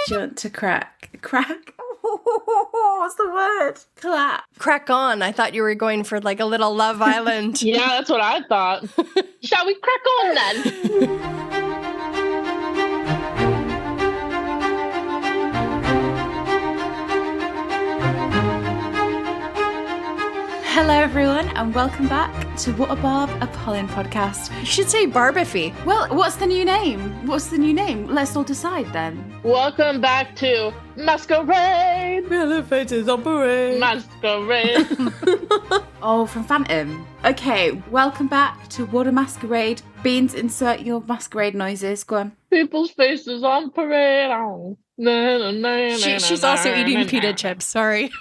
Do you want to crack? What's the word? Clap. Crack on. I thought you were going for like a little Love Island. Yeah, that's what I thought. Shall we crack on then? Hello, everyone, and welcome back to What a Barb, a Polin podcast. You should say Barbify. Well, what's the new name? Let's all decide then. Welcome back to Masquerade. Elevators on parade. Masquerade. Oh, from Phantom. Okay, welcome back to What a Masquerade. Beans, insert your masquerade noises. Go on. People's faces on parade. Oh. She's also eating pita chips. Sorry.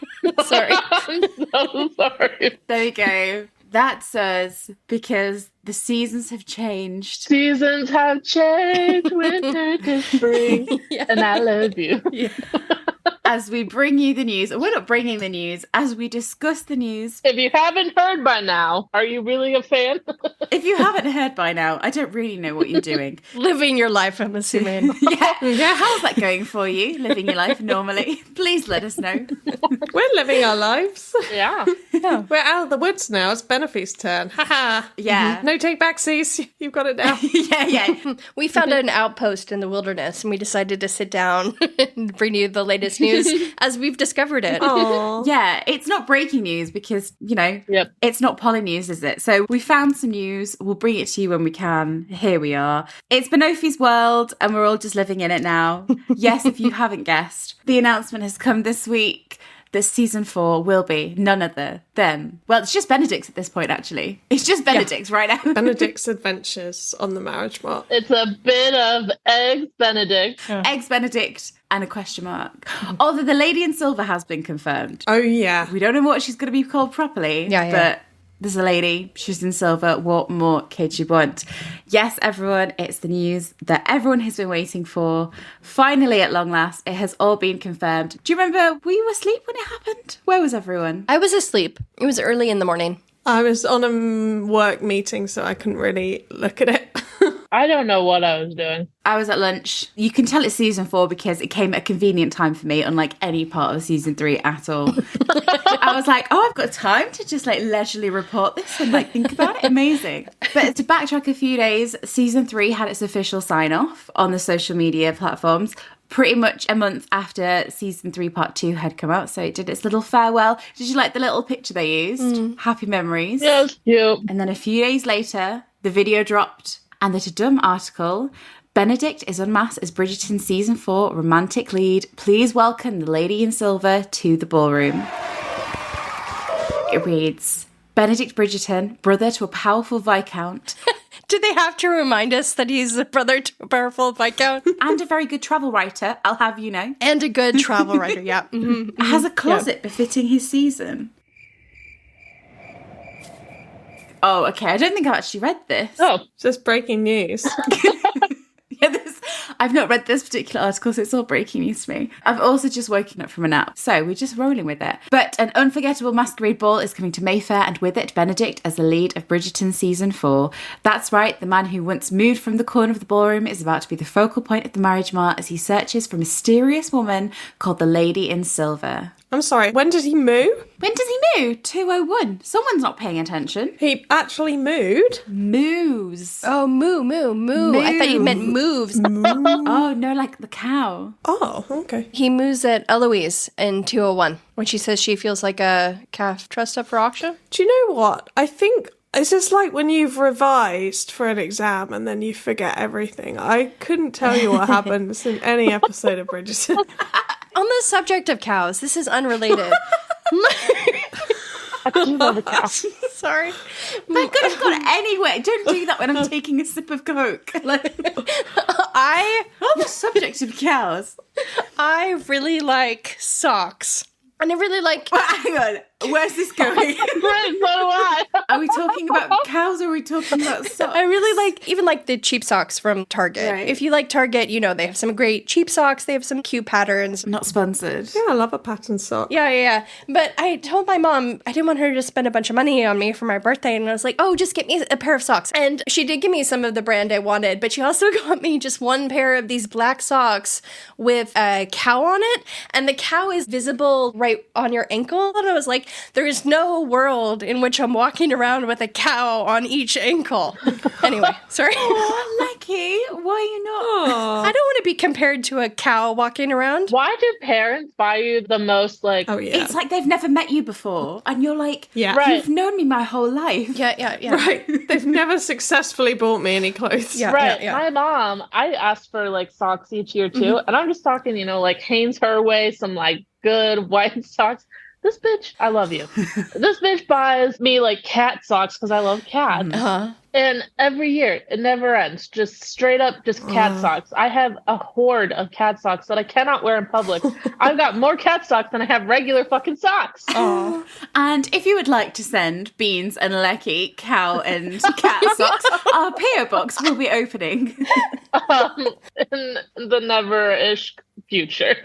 Sorry. I'm so sorry. There you go. That's us, because the seasons have changed. Seasons have changed, winter to spring, and I love you. Yeah. As we bring you the news, or we're not bringing the news, as we discuss the news. If you haven't heard by now, are you really a fan? If you haven't heard by now, I don't really know what you're doing. Living your life, I'm assuming. Yeah. How's that going for you, living your life normally? Please let us know. We're living our lives. Yeah. We're out of the woods now. It's Benefy's turn. Haha. Yeah. No take backsies. You've got it now. Yeah. We found an outpost in the wilderness and we decided to sit down and bring you the latest news as we've discovered it. Aww. Yeah, it's not breaking news because, Yep. It's not Polin news, is it? So we found some news. We'll bring it to you when we can. Here we are. It's Benofy's world and we're all just living in it now. Yes, if you haven't guessed, the announcement has come this week that season 4 will be none other than, well, it's just Benedict's at this point, actually. It's just Benedict's right now. Benedict's adventures on the marriage mark. It's a bit of Eggs Benedict. Eggs Benedict and a question mark. Although the Lady in Silver has been confirmed. Oh, yeah. We don't know what she's going to be called properly, but there's a lady, she's in silver. What more could you want? Yes, everyone, it's the news that everyone has been waiting for. Finally, at long last, it has all been confirmed. Do you remember, were you asleep when it happened? Where was everyone? I was asleep. It was early in the morning. I was on a work meeting, so I couldn't really look at it. I don't know what I was doing. I was at lunch. You can tell it's season 4 because it came at a convenient time for me, unlike any part of season 3 at all. I was like, I've got time to just leisurely report this and think about it. Amazing. But to backtrack a few days, season 3 had its official sign off on the social media platforms pretty much a month after season 3 part 2 had come out. So it did its little farewell. Did you like the little picture they used? Happy memories. Yes, cute. And then a few days later, the video dropped. And the Tudums article, Benedict is unmasked as Bridgerton's season 4 romantic lead. Please welcome the Lady in Silver to the ballroom. It reads, Benedict Bridgerton, brother to a powerful Viscount. Did they have to remind us that he's a brother to a powerful Viscount? And a very good travel writer, I'll have you know. And a good travel writer, yeah. Mm-hmm. Has a closet befitting his season. Oh, okay. I don't think I've actually read this. Oh, Just breaking news. I've not read this particular article, so it's all breaking news to me. I've also just woken up from a nap, so we're just rolling with it. But an unforgettable masquerade ball is coming to Mayfair, and with it, Benedict as the lead of Bridgerton season 4. That's right, the man who once moved from the corner of the ballroom is about to be the focal point of the marriage mart as he searches for a mysterious woman called the Lady in Silver. I'm sorry, when did he moo? When does he moo? 2:01. Someone's not paying attention. He actually mooed? Moos. Oh, moo. I thought you meant moves. Oh, no, like the cow. Oh, okay. He moos at Eloise in 201 when she says she feels like a calf trussed up for auction. Do you know what? I think it's just like when you've revised for an exam and then you forget everything. I couldn't tell you what happens in any episode of Bridgerton. On the subject of cows, this is unrelated. I do love a cow. Sorry. I could have gone anywhere. Don't do that when I'm taking a sip of Coke. On the subject of cows. I really like socks. And I really like Hang on. Where's this going? Right, so do I. Are we talking about cows or are we talking about socks? I really like the cheap socks from Target. Right. If you like Target, you know, they have some great cheap socks. They have some cute patterns. Not sponsored. Yeah, I love a pattern sock. Yeah. But I told my mom I didn't want her to spend a bunch of money on me for my birthday. And I was like, oh, just get me a pair of socks. And she did give me some of the brand I wanted, but she also got me just one pair of these black socks with a cow on it. And the cow is visible right on your ankle. And I was like, there is no world in which I'm walking around with a cow on each ankle. Anyway, sorry. Oh, Lecky, why are you not? I don't want to be compared to a cow walking around. Why do parents buy you the most, like... Oh, yeah. It's like they've never met you before. And you're like, Yeah. Right. you've known me my whole life. Yeah. Right. They've never successfully bought me any clothes. Yeah. Right. My mom, I asked for like socks each year too. And I'm just talking, you know, like Hanes her way, some like good white socks. This bitch, I love you. This bitch buys me like cat socks because I love cats. Uh-huh. And every year, it never ends. Just straight up, just cat socks. I have a hoard of cat socks that I cannot wear in public. I've got more cat socks than I have regular fucking socks. Oh. And if you would like to send Beans and Lecky cow and cat socks, our PO box will be opening. In the never-ish future.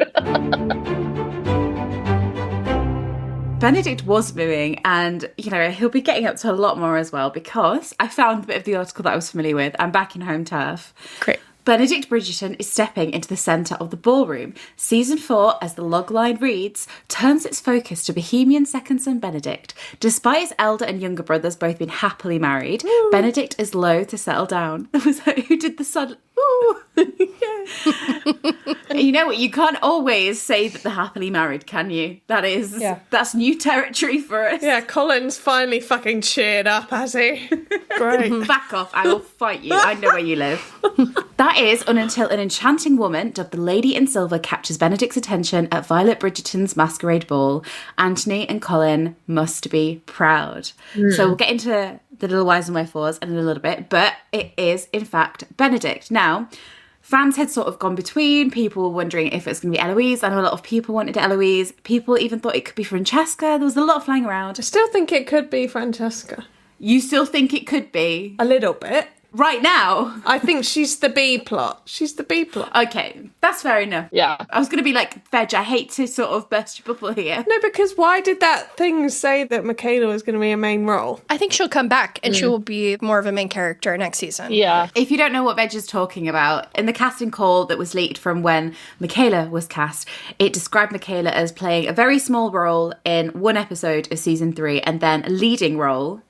Benedict was moving, and, you know, he'll be getting up to a lot more as well, because I found a bit of the article that I was familiar with. I'm back in home turf. Great. Benedict Bridgerton is stepping into the centre of the ballroom. Season 4, as the logline reads, turns its focus to Bohemian second son Benedict. Despite his elder and younger brothers both being happily married, Benedict is loath to settle down. Was that who did the son? Ooh. You know what? You can't always say that they're happily married, can you? That's new territory for us. Yeah, Colin's finally fucking cheered up, has he? Great. Back off, I will fight you. I know where you live. That is until an enchanting woman dubbed the Lady in Silver captures Benedict's attention at Violet Bridgerton's Masquerade Ball. Anthony and Colin must be proud. So we'll get into the little whys and wherefores in a little bit, but it is, in fact, Benedict. Now, fans had sort of gone between. People were wondering if it's going to be Eloise. I know a lot of people wanted Eloise. People even thought it could be Francesca. There was a lot flying around. I still think it could be Francesca. You still think it could be? A little bit. Right now? I think she's the B plot. She's the B plot. Okay, that's fair enough. Yeah. I was going to be like, Veg, I hate to sort of burst your bubble here. No, because why did that thing say that Michaela was going to be a main role? I think she'll come back and she will be more of a main character next season. Yeah. If you don't know what Veg is talking about, in the casting call that was leaked from when Michaela was cast, it described Michaela as playing a very small role in one episode of season 3 and then a leading role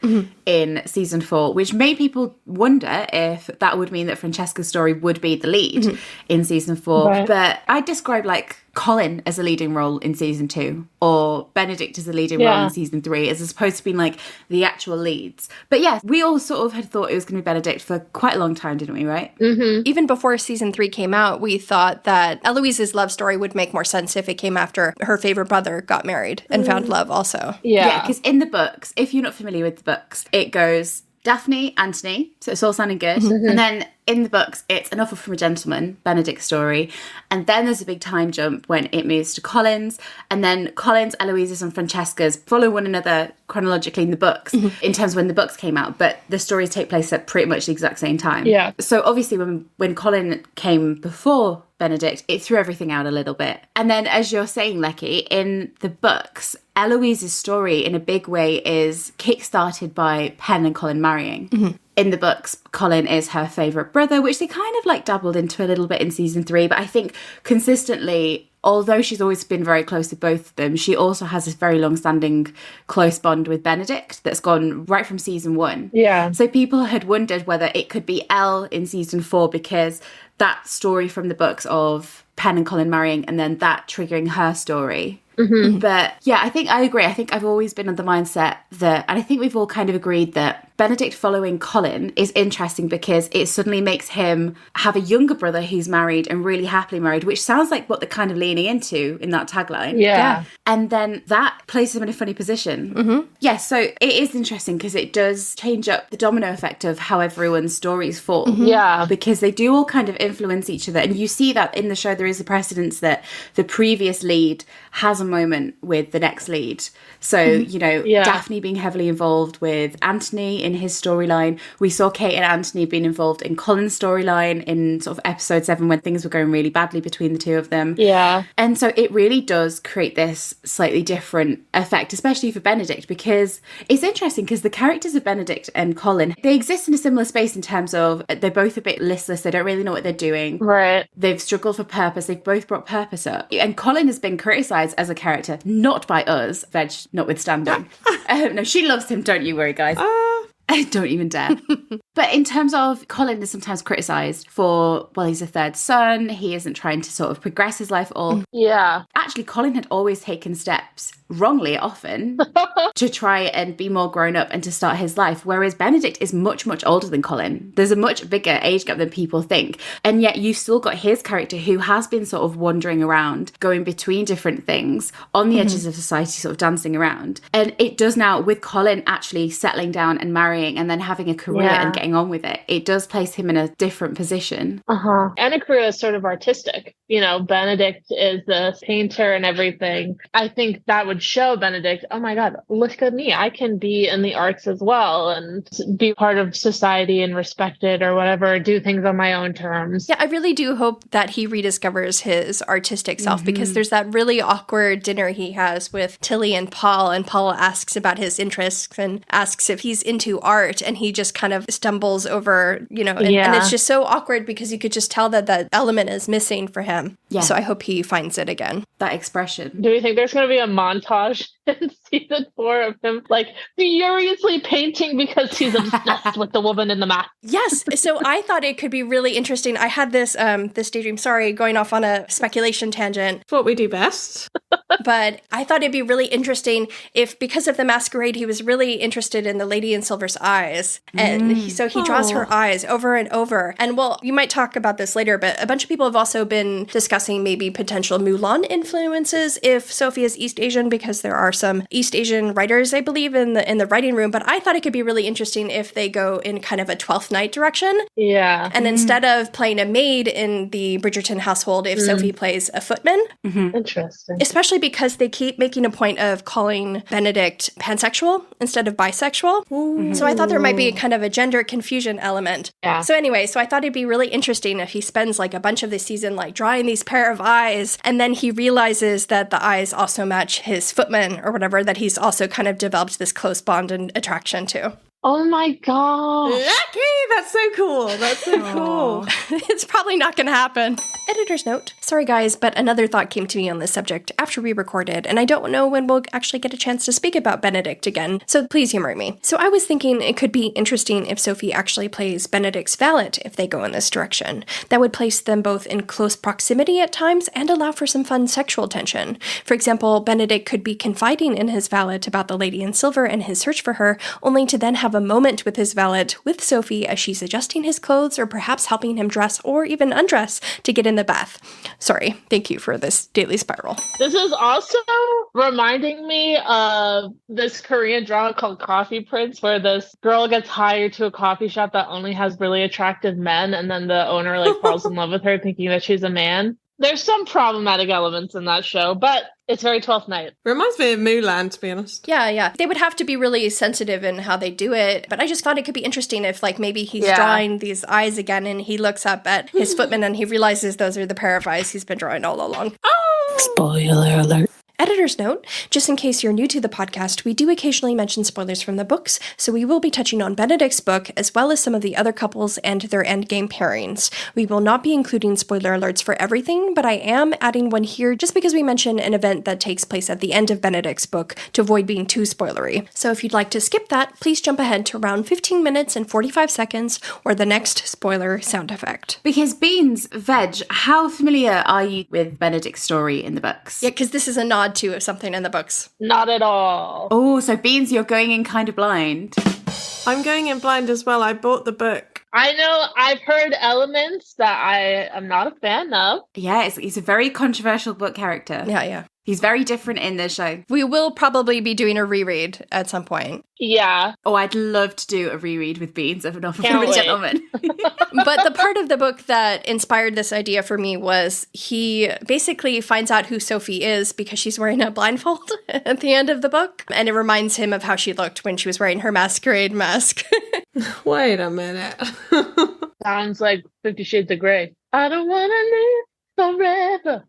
in season 4, which made people wonder if that would mean that Francesca's story would be the lead in season 4. Right. But I describe like Colin as a leading role in season 2 or Benedict as a leading role in season 3 as opposed to being like the actual leads. But yeah, we all sort of had thought it was going to be Benedict for quite a long time, didn't we, right? Even before season 3 came out, we thought that Eloise's love story would make more sense if it came after her favorite brother got married and found love also. Yeah. Because in the books, if you're not familiar with the books, it goes Daphne, Anthony, so it's all sounding good. And then in the books, it's An Offer from a Gentleman, Benedict's story. And then there's a big time jump when it moves to Colin's. And then Colin's, Eloise's and Francesca's follow one another chronologically in the books in terms of when the books came out. But the stories take place at pretty much the exact same time. Yeah. So obviously when Colin came before Benedict, it threw everything out a little bit. And then as you're saying, Lecky, in the books, Eloise's story in a big way is kickstarted by Penn and Colin marrying. In the books, Colin is her favourite brother, which they kind of like dabbled into a little bit in season 3. But I think consistently, although she's always been very close with both of them, she also has this very long-standing close bond with Benedict that's gone right from season 1. Yeah. So people had wondered whether it could be Elle in season 4 because that story from the books of Penn and Colin marrying and then that triggering her story. But yeah, I think I agree. I think I've always been of the mindset that, and I think we've all kind of agreed that Benedict following Colin is interesting because it suddenly makes him have a younger brother who's married and really happily married, which sounds like what they're kind of leaning into in that tagline. Yeah. And then that places him in a funny position. Yeah, so it is interesting because it does change up the domino effect of how everyone's stories fall. Yeah. Because they do all kind of influence each other. And you see that in the show, there is a precedence that the previous lead has a moment with the next lead. So, you know, Daphne being heavily involved with Anthony in his storyline. We saw Kate and Anthony being involved in Colin's storyline in sort of episode 7 when things were going really badly between the two of them. Yeah. And so it really does create this slightly different effect, especially for Benedict, because it's interesting because the characters of Benedict and Colin, they exist in a similar space in terms of they're both a bit listless. They don't really know what they're doing. Right. They've struggled for purpose. They've both brought purpose up. And Colin has been criticised as a character, not by us, Veg notwithstanding. No, she loves him, don't you worry, guys. Don't even dare. But in terms of Colin is sometimes criticised for, well, he's a third son. He isn't trying to sort of progress his life at all. Yeah. Actually, Colin had always taken steps, wrongly often, to try and be more grown up and to start his life. Whereas Benedict is much, much older than Colin. There's a much bigger age gap than people think. And yet you've still got his character who has been sort of wandering around, going between different things, on the edges of society, sort of dancing around. And it does now, with Colin actually settling down and marrying and then having a career and getting on with it, it does place him in a different position. And a career is sort of artistic. You know, Benedict is the painter and everything. I think that would show Benedict, oh my God, look at me. I can be in the arts as well and be part of society and respected or whatever, do things on my own terms. Yeah, I really do hope that he rediscovers his artistic self because there's that really awkward dinner he has with Tilly and Paul asks about his interests and asks if he's into art, and he just kind of stumbles over, you know, and it's just so awkward because you could just tell that that element is missing for him. Yeah. So I hope he finds it again. That expression. Do you think there's going to be a montage in season 4 of him like furiously painting because he's obsessed with the woman in the mask? Yes. So I thought it could be really interesting. I had this this daydream, sorry, going off on a speculation tangent. It's what we do best. But I thought it'd be really interesting if, because of the Masquerade, he was really interested in the lady in silver's eyes. And so he draws her eyes over and over. And well, you might talk about this later, but a bunch of people have also been discussing maybe potential Mulan influences if Sophie is East Asian, because there are some East Asian writers, I believe, in the writing room. But I thought it could be really interesting if they go in kind of a 12th Night direction. Yeah. And instead of playing a maid in the Bridgerton household, if Sophie plays a footman. Interesting. Especially because they keep making a point of calling Benedict pansexual instead of bisexual. So I thought there might be kind of a gender confusion element. Yeah. So anyway, so I thought it'd be really interesting if he spends like a bunch of the season like drawing these pair of eyes, and then he realizes that the eyes also match his footman or whatever, that he's also kind of developed this close bond and attraction to. Oh my God. Lucky! That's so cool. That's so cool. It's probably not going to happen. Editor's note. Sorry, guys, but another thought came to me on this subject after we recorded, and I don't know when we'll actually get a chance to speak about Benedict again, so please humor me. So I was thinking it could be interesting if Sophie actually plays Benedict's valet if they go in this direction. That would place them both in close proximity at times and allow for some fun sexual tension. For example, Benedict could be confiding in his valet about the lady in silver and his search for her, only to then have a moment with his valet with Sophie as she's adjusting his clothes or perhaps helping him dress or even undress to get in the bath. Sorry, thank you for this daily spiral. This is also reminding me of this Korean drama called Coffee Prince, where this girl gets hired to a coffee shop that only has really attractive men, and then the owner like falls in love with her thinking that she's a man. There's some problematic elements in that show, but it's very 12th Night. Reminds me of Mulan, to be honest. Yeah. They would have to be really sensitive in how they do it, but I just thought it could be interesting if, like, maybe he's drawing these eyes again and he looks up at his footman and he realizes those are the pair of eyes he's been drawing all along. Oh! Spoiler alert. Editor's note, just in case you're new to the podcast, we do occasionally mention spoilers from the books, so we will be touching on Benedict's book, as well as some of the other couples and their endgame pairings. We will not be including spoiler alerts for everything, but I am adding one here just because we mention an event that takes place at the end of Benedict's book to avoid being too spoilery. So if you'd like to skip that, please jump ahead to around 15 minutes and 45 seconds, or the next spoiler sound effect. Because Beans, Veg, how familiar are you with Benedict's story in the books? Yeah, because this is a nod to something in the books. Not at all. Oh, so Beans, you're going in kind of blind. I'm going in blind as well. I bought the book. I know I've heard elements that I am not a fan of. Yeah, he's a very controversial book character. Yeah. He's very different in the show. We will probably be doing a reread at some point. Yeah. Oh, I'd love to do a reread with Beans of A Novel Can't from a wait. Gentleman. But the part of the book that inspired this idea for me was he basically finds out who Sophie is because she's wearing a blindfold at the end of the book. And it reminds him of how she looked when she was wearing her masquerade mask. Wait a minute. Sounds like 50 Shades of Grey. I don't want to live forever.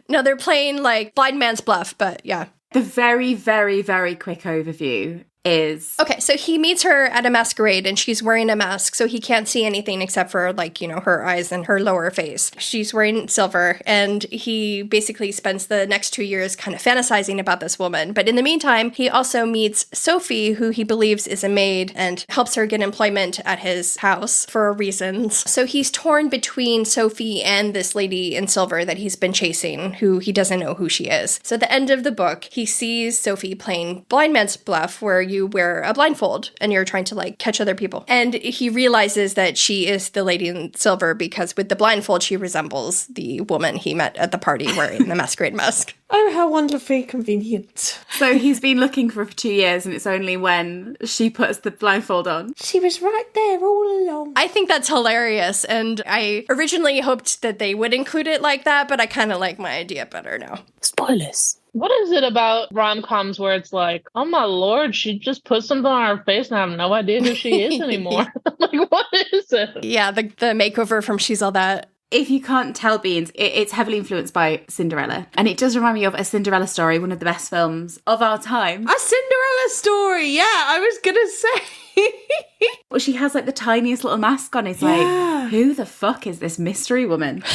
No, they're playing like blind man's bluff, but yeah. The very, very, very quick overview is... Okay, so he meets her at a masquerade and she's wearing a mask, so he can't see anything except for, like, you know, her eyes and her lower face. She's wearing silver, and he basically spends the next 2 years kind of fantasizing about this woman. But in the meantime, he also meets Sophie, who he believes is a maid, and helps her get employment at his house for reasons. So he's torn between Sophie and this lady in silver that he's been chasing, who he doesn't know who she is. So at the end of the book, he sees Sophie playing blind man's bluff, where you wear a blindfold and you're trying to like catch other people. And he realizes that she is the lady in silver because with the blindfold, she resembles the woman he met at the party wearing the masquerade mask. Oh, how wonderfully convenient. So he's been looking for her for 2 years, and it's only when she puts the blindfold on. She was right there all along. I think that's hilarious. And I originally hoped that they would include it like that, but I kind of like my idea better now. Spoilers. What is it about rom-coms where it's like, oh my lord, she just put something on her face and I have no idea who she is anymore? Like, what is it? Yeah, the makeover from She's All That. If you can't tell, Beans, it's heavily influenced by Cinderella. And it does remind me of A Cinderella Story, one of the best films of our time. A Cinderella story, yeah, I was gonna say. Well, she has like the tiniest little mask on. It's like, who the fuck is this mystery woman?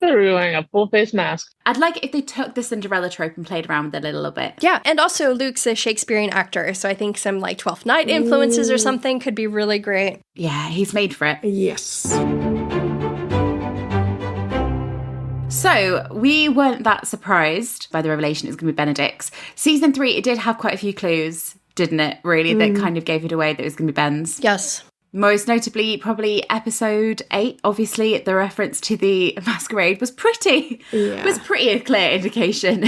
They're wearing a full face mask. I'd like it if they took the Cinderella trope and played around with it a little bit. Yeah, and also Luke's a Shakespearean actor, so I think some like 12th Night influences or something could be really great. Yeah, he's made for it. Yes. So, we weren't that surprised by the revelation it was going to be Benedict's. Season 3, it did have quite a few clues, didn't it, really, that kind of gave it away that it was going to be Ben's. Yes. Most notably, probably episode 8, obviously, the reference to the masquerade was pretty a clear indication.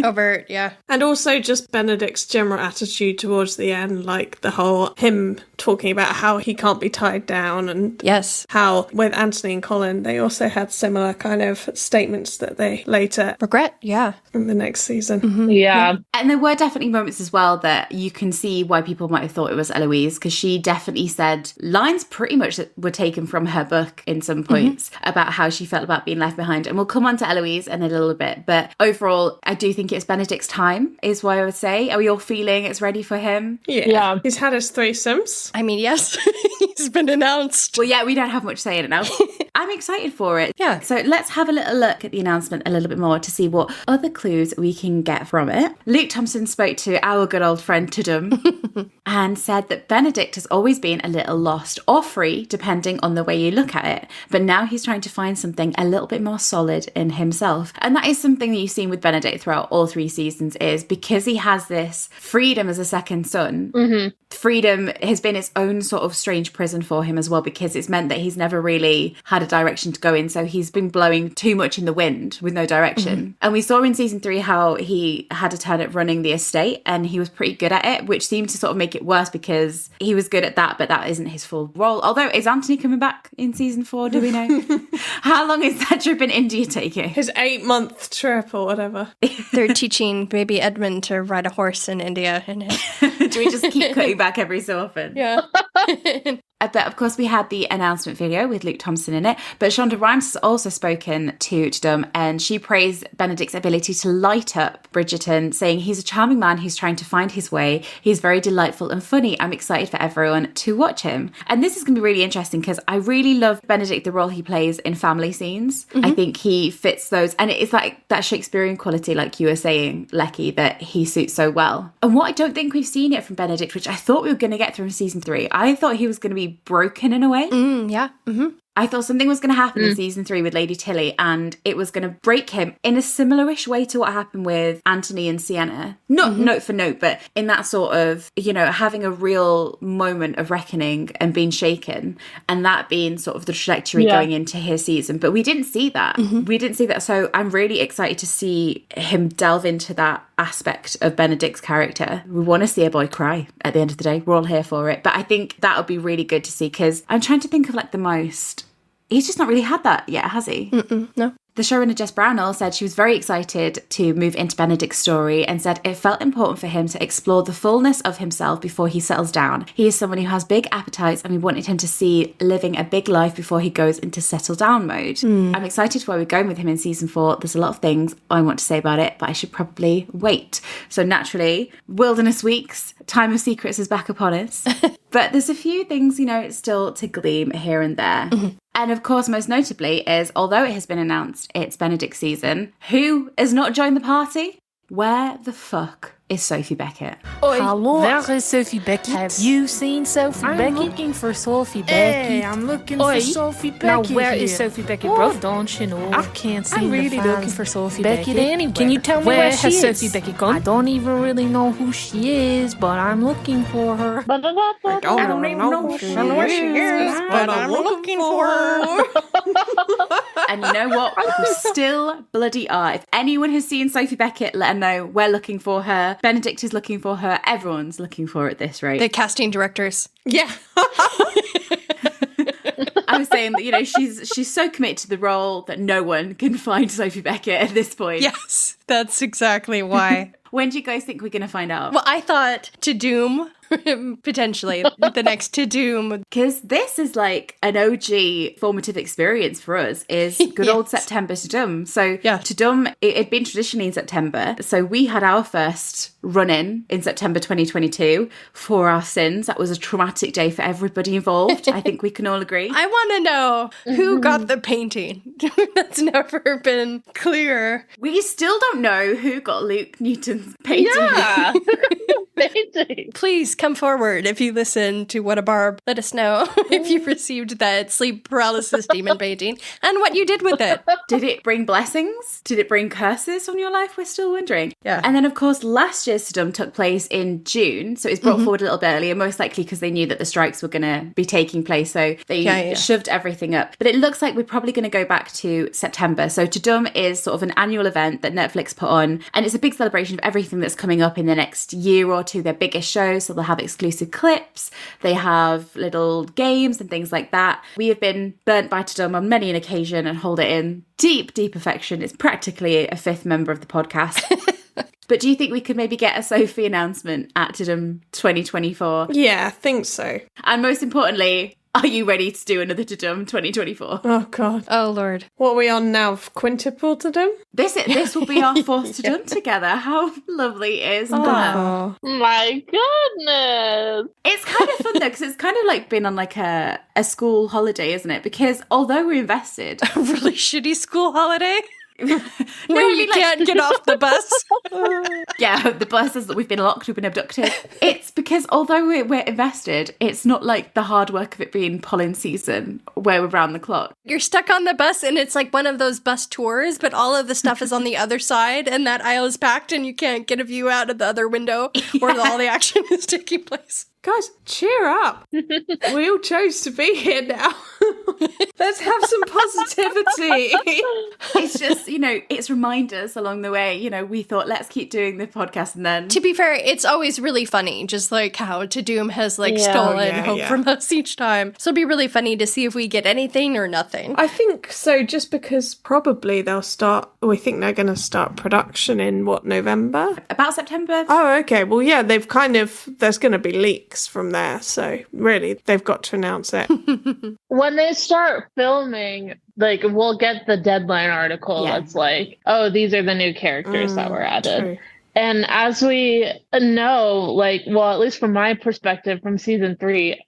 Overt, yeah. And also just Benedict's general attitude towards the end, like the whole him talking about how he can't be tied down, and Yes. how with Anthony and Colin, they also had similar kind of statements that they later Regret, yeah. in the next season. Yeah. And there were definitely moments as well that you can see why people might have thought it was Eloise, because she definitely said lines pretty much that were taken from her book in some points about how she felt about being left behind. And we'll come on to Eloise in a little bit. But overall, I do think it's Benedict's time, is what I would say. Are we all feeling it's ready for him? Yeah. He's had his threesomes. I mean, yes, he's been announced. Well, yeah, we don't have much say in it now. I'm excited for it. Yeah. So let's have a little look at the announcement a little bit more to see what other clues we can get from it. Luke Thompson spoke to our good old friend Tudum and said that Benedict has always been a little lost or free, depending on the way you look at it. But now he's trying to find something a little bit more solid in himself. And that is something that you've seen with Benedict throughout all 3 seasons, is because he has this freedom as a second son. Freedom has been its own sort of strange prison for him as well, because it's meant that he's never really had a direction to go in. So he's been blowing too much in the wind with no direction. And we saw in season 3 how he had a turn at running the estate, and he was pretty good at it, which seemed to sort of make it worse because he was good at that, but that isn't his full role. Although, is Anthony coming back in season 4? Do we know? How long is that trip in India taking? His 8-month trip or whatever. They're teaching baby Edmund to ride a horse in India. Do we just keep cutting back every so often? Yeah. But of course, we had the announcement video with Luke Thompson in it. But Shonda Rhimes has also spoken to Tudum, and she praised Benedict's ability to light up Bridgerton, saying he's a charming man who's trying to find his way. He's very delightful and funny. I'm excited for everyone to watch him. And this is going to be really interesting because I really love Benedict, the role he plays in family scenes. I think he fits those. And it's like that Shakespearean quality, like you were saying, Lecky, that he suits so well. And what I don't think we've seen yet from Benedict, which I thought we were going to get through in season 3, I thought he was going to be broken in a way. Yeah. I thought something was going to happen in season 3 with Lady Tilly, and it was going to break him in a similar-ish way to what happened with Anthony and Sienna. Not note for note, but in that sort of, having a real moment of reckoning and being shaken, and that being sort of the trajectory going into his season. But we didn't see that. We didn't see that. So I'm really excited to see him delve into that aspect of Benedict's character. We want to see a boy cry at the end of the day. We're all here for it. But I think that would be really good to see, because I'm trying to think of like the most... He's just not really had that yet, has he? No. The showrunner Jess Brownell said she was very excited to move into Benedict's story and said it felt important for him to explore the fullness of himself before he settles down. He is someone who has big appetites, and we wanted him to see living a big life before he goes into settle down mode. I'm excited for where we're going with him in season 4. There's a lot of things I want to say about it, but I should probably wait. So naturally, Wilderness Weeks, Time of Secrets is back upon us. But there's a few things, still to gleam here and there. And of course, most notably is, although it has been announced it's Benedict's season, who has not joined the party? Where the fuck is Sophie Beckett? Hello, where is Sophie Beckett? Have you seen Sophie Beckett? I'm looking for Sophie Beckett. Hey, I'm looking for Sophie Beckett. Now, where is Sophie Beckett, bro? Don't you know? I can't seem I'm really to find looking for Sophie Beckett anywhere. Can you tell me where she has is? Sophie Beckett gone? I don't even really know who she is, but I'm looking for her. I don't even know who she is, but I'm looking for her. And you know what? We still bloody are. If anyone has seen Sophie Beckett, let her know. We're looking for her. Benedict is looking for her. Everyone's looking for her at this rate. The casting directors. Yeah. I was saying that, she's so committed to the role that no one can find Sophie Beckett at this point. Yes, that's exactly why. When do you guys think we're going to find out? Well, I thought Tudum, potentially, the next Tudum. Because this is like an OG formative experience for us, is good old September Tudum. So Tudum, it had been traditionally in September. So we had our first run-in September 2022 for our sins. That was a traumatic day for everybody involved. I think we can all agree. I want to know who got the painting. That's never been clear. We still don't know who got Luke Newton's painting. Yeah. Painting. Please come forward if you listen to What a Barb. Let us know if you received that sleep paralysis demon painting and what you did with it. Did it bring blessings? Did it bring curses on your life? We're still wondering. Yeah. And then, of course, last year's Tudum took place in June, so it was brought forward a little bit earlier, most likely because they knew that the strikes were going to be taking place, so they shoved everything up. But it looks like we're probably going to go back to September. So Tudum is sort of an annual event that Netflix put on, and it's a big celebration of everything that's coming up in the next year or two, their biggest shows. So they'll have exclusive clips, they have little games and things like that. We have been burnt by Tudum on many an occasion and hold it in deep, deep affection. It's practically a fifth member of the podcast. But do you think we could maybe get a Sophie announcement at Tudum 2024? Yeah, I think so. And most importantly, are you ready to do another Tudum 2024? Oh, God. Oh, Lord. What are we on now? Quintuple Tudum? This will be our fourth Tudum together. How lovely is that? Oh. My goodness. It's kind of fun though, because it's kind of like been on like a school holiday, isn't it? Because although we're invested... A really shitty school holiday? Where you can't get off the bus. Yeah, the bus says that we've been locked, we've been abducted. It's because although we're invested, it's not like the hard work of it being Polin season where we're round the clock. You're stuck on the bus and it's like one of those bus tours, but all of the stuff is on the other side and that aisle is packed and you can't get a view out of the other window where all the action is taking place. Guys, cheer up. We all chose to be here now. Let's have some positivity. It's just, it's reminders along the way. We thought, let's keep doing the podcast, and then... To be fair, it's always really funny, just like how Tudum has stolen hope from us each time. So it'll be really funny to see if we get anything or nothing. I think so, just because probably we think they're going to start production in, November? About September. Oh, okay. Well, yeah, there's going to be leaks from there, so really they've got to announce it. When they start filming, we'll get the deadline article that's like, oh, these are the new characters that were added. True. And as we know, at least from my perspective from season 3,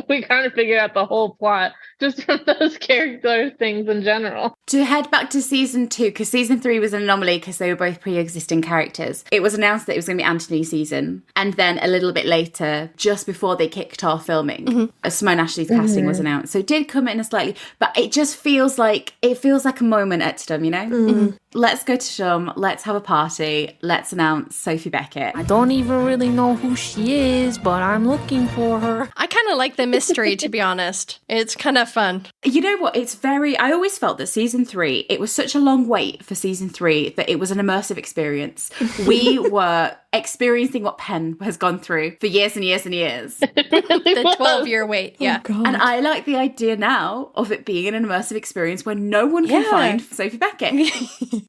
we kind of figured out the whole plot just from those character things in general. To head back to season 2, because season 3 was an anomaly because they were both pre-existing characters. It was announced that it was going to be Anthony's season. And then a little bit later, just before they kicked off filming, Simone Ashley's casting was announced. So it did come in a slightly, but it just feels like a moment at Tudum, you know? Let's go to Tudum, let's have a party, let's announce Sophie Beckett. I don't even really know who she is, but I'm looking for her. I kind of like the mystery, to be honest. It's kind of fun. You know what? I always felt that season 3, it was such a long wait for season 3 that it was an immersive experience. We were experiencing what Penn has gone through for years and years and years. The 12-year wait, yeah. And I like the idea now of it being an immersive experience where no one can find Sophie Beckett.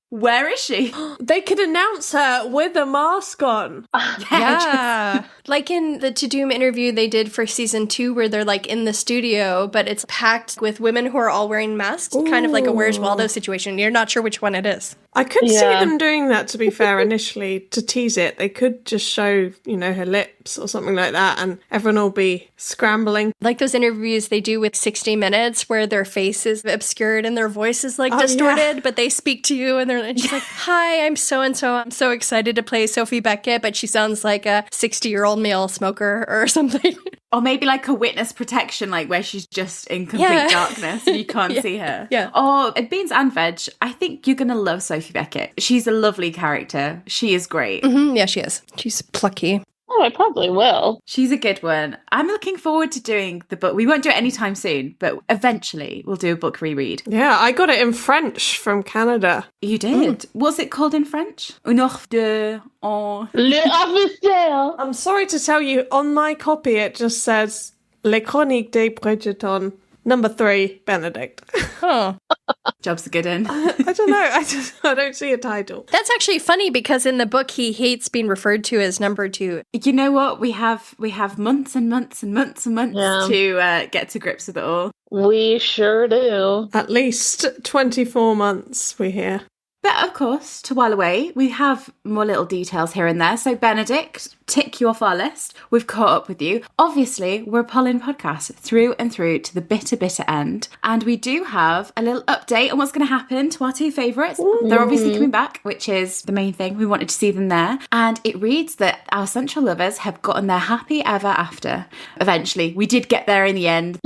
Where is she? They could announce her with a mask on. Yeah. Like in the Tudum interview they did for season 2 where they're like in the studio, but it's packed with women who are all wearing masks. Kind of like a Where's Waldo situation. You're not sure which one it is. I could see them doing that, to be fair, initially, to tease it. They could just show, her lips or something like that, and everyone will be scrambling. Like those interviews they do with 60 Minutes where their face is obscured and their voice is like distorted, but they speak to you and they're just like, hi, I'm so-and-so. I'm so excited to play Sophie Beckett, but she sounds like a 60-year-old male smoker or something. Or maybe like a witness protection, like where she's just in complete darkness and you can't see her. Yeah. Or Beans and Veg, I think you're going to love Sophie Beckett. She's a lovely character. She is great. Yeah, she is. She's plucky. Oh, I probably will. She's a good one. I'm looking forward to doing the book. We won't do it anytime soon, but eventually we'll do a book reread. Yeah, I got it in French from Canada. You did? What's it called in French? Une offre de... Le officiel. I'm sorry to tell you, on my copy it just says Les Chroniques de Bridgerton, number 3, Benedict. Oh. Job's a good one. I don't know. I don't see a title. That's actually funny because in the book he hates being referred to as number 2. You know what? We have months and months and months and months to get to grips with it all. We sure do. At least 24 months, we hear. But of course, to while away, we have more little details here and there. So Benedict, tick you off our list. We've caught up with you. Obviously, we're a Polin podcast through and through to the bitter, bitter end. And we do have a little update on what's going to happen to our 2 favourites. They're obviously coming back, which is the main thing. We wanted to see them there. And it reads that our central lovers have gotten their happy ever after. Eventually, we did get there in the end.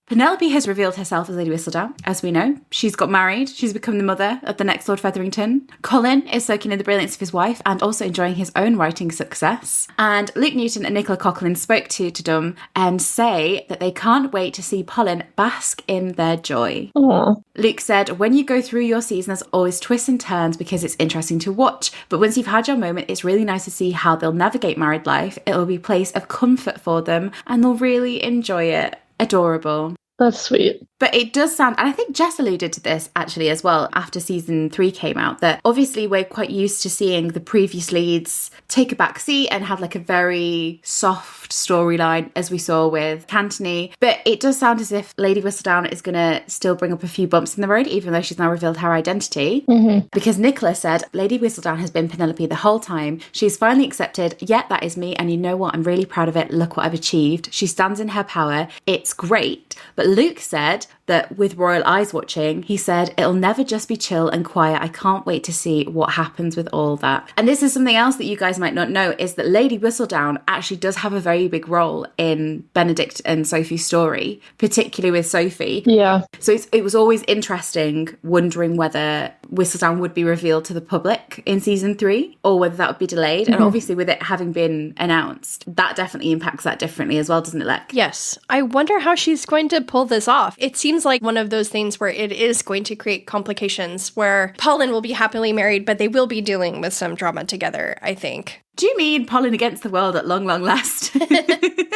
Penelope has revealed herself as Lady Whistledown, as we know. She's got married. She's become the mother of the next Lord Featherington. Colin is soaking in the brilliance of his wife and also enjoying his own writing success. And Luke Newton and Nicola Coughlan spoke to Tudum and say that they can't wait to see Polin bask in their joy. Aww. Luke said, when you go through your season, there's always twists and turns because it's interesting to watch. But once you've had your moment, it's really nice to see how they'll navigate married life. It'll be a place of comfort for them and they'll really enjoy it. Adorable. That's sweet. But it does sound, and I think Jess alluded to this actually as well after season 3 came out, that obviously we're quite used to seeing the previous leads take a back seat and have like a very soft storyline as we saw with Cantony. But it does sound as if Lady Whistledown is going to still bring up a few bumps in the road, even though she's now revealed her identity. Because Nicola said, Lady Whistledown has been Penelope the whole time. She's finally accepted, that is me, and you know what, I'm really proud of it. Look what I've achieved. She stands in her power. It's great. But Luke said that with Royal Eyes watching, he said, it'll never just be chill and quiet. I can't wait to see what happens with all that. And this is something else that you guys might not know, is that Lady Whistledown actually does have a very big role in Benedict and Sophie's story, particularly with Sophie. Yeah. So it was always interesting wondering whether Whistledown would be revealed to the public in season 3 or whether that would be delayed. And obviously with it having been announced, that definitely impacts that differently as well, doesn't it, Lex? Yes. I wonder how she's going to pull this off. It seems like one of those things where it is going to create complications where Polin will be happily married, but they will be dealing with some drama together, I think. Do you mean Polin against the world at long, long last?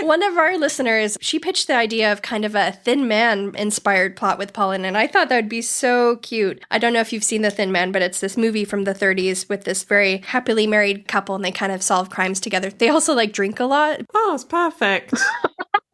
One of our listeners, she pitched the idea of kind of a Thin Man inspired plot with Polin, and I thought that would be so cute. I don't know if you've seen The Thin Man, but it's this movie from the 30s with this very happily married couple, and they kind of solve crimes together. They also like drink a lot. Oh, it's perfect.